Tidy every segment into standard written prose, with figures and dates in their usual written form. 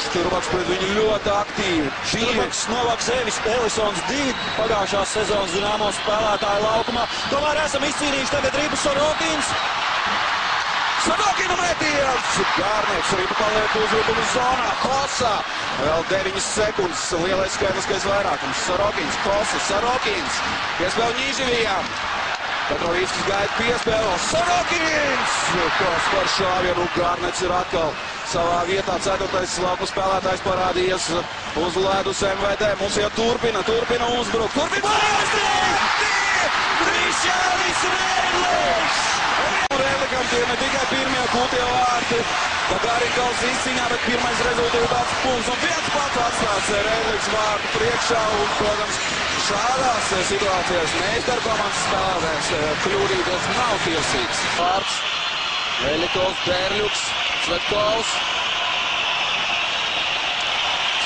Šturbaks pret viņu ļoti aktīvi. Šturbaks novāk sevis, Elisons divi pagājušās sezonas zināmo spēlētāju laukumā. Tomēr esam izcīnījuši tagad Ribas Sorokins. Sorokina metiens! Gārnieks Riba paliek uzbrukuma zonā. Kosa! Vēl 9 sekundes. Lielais skaitliskais vairākums. Sorokins, Kosa, Sorokins. Piespēl Ņīživijām. Petrovīckis gaida piespēlu. Sorokins! Kas par šāvienu. Gārnieks ir atkal savā vietā. 4. laukuma spēlētājs parādījies uz ledus MVD. Mums jau turpina uzbrukt. Turpina! Krišjānis Rēdliks! Rēdlikam tie ne tikai pirmie gūtie vārti. Gagarikals izcīņā, bet pirmais rezultāts punkts. Un viens pats atstāts Rēdliks vārtu priekšā. Un, protams, šādās situācijās meistarkomandas spēlētājs kļūdīties nav tiesīgs. Vārds Veļikovs, Derļuks, Svetkovs.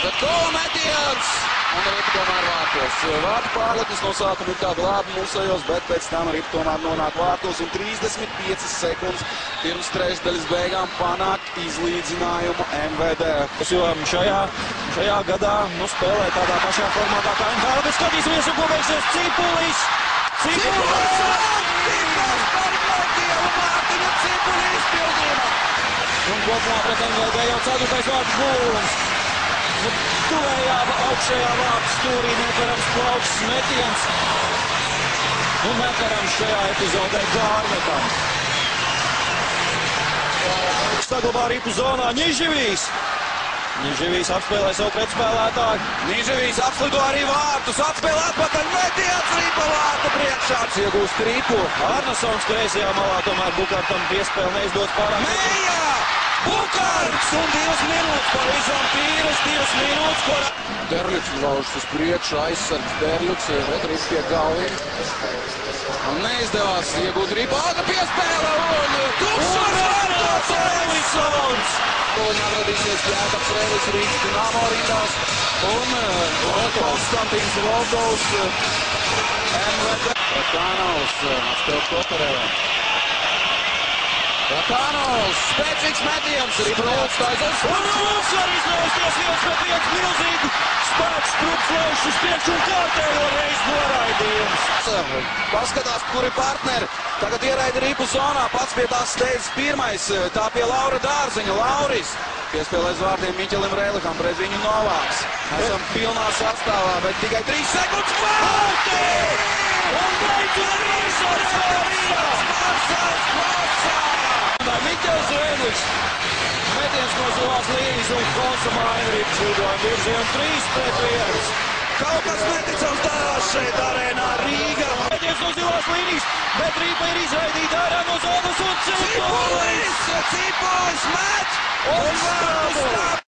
Svetkova metiens! Un Riba tomēr vārtos. Vārtu pārliknes no sākuma ir tāda labi mūsējos, bet pēc tam Riba tomēr nonāk vārtos un 35 sekundes pirms trešdaļas beigām panāk izlīdzinājumu MVD. Jo šajā gadā spēlē tādā pašā formātā kā NHL, bet skatīsimies, un ko veiksies Cipulis! Cipulis! Cipulis par metienu Mārtiņa Cipuli izpildījumā! Un kopumā pret MVD jau 4. vārds gūlums. Tuvējā augšējā vārtu stūrī neparams plauks metiens. Un neparams šajā epizodē Gārnekam. Saglabā Ripu zonā Ņiživijs. Ņiživijs apspēlē savu pretspēlētāju. Ņiživijs apslido arī vārtus, atspēlē atpakaļ metiens Ripa vārta priekšāds iegūst Ripu. Arnasons kreisajā malā, tomēr Bukartam piespēle neizdodas pārāk. Mejā! Bukarts un 2 minūtes, pavisam tīras 2 minūtes, kur... Derļuks laužas uz priekšu, aizsargs Derļuks, bet Ripa pie galviem. Un neizdevās iegūt Ripa, ātra piespēle un tukšos vārtos Elisons! Un atradīsies Jēkabs Rēlis Rīgas Dinamo rindās un Konstantīns Voldovs, MVD. Rakanovs atspēl Kotarevam. Rakanovs, spēcīgs metiens, Ripa neatstājas un uzvar izlausties 1-1 milzīgu spēku strups lauž uz priekšu un kārtējo reizi noraidījums. Paskatās, kuri partneri. Tagad ieraida Ripu zonā, pats pie tās steidzas pirmais, tā pie Laura Dārziņa. Lauris piespēlēs vārtiem Miķelim Rēlikam, pret viņu Novāks. Esam pilnā sastāvā, bet tikai 3 sekundes vārti! Un beidzot Rīsas Miķels Rēdliks. Metiens no zilās līnijas un Konsa māja Ripas lidojuma virzienu 3-1. Kaut kas neticams darās šeit arēnā Rīgā. Metiens no zilās līnijas, bet Ripa ir izraidīta ārā no zonas un Cipulis! Cipulis met! Un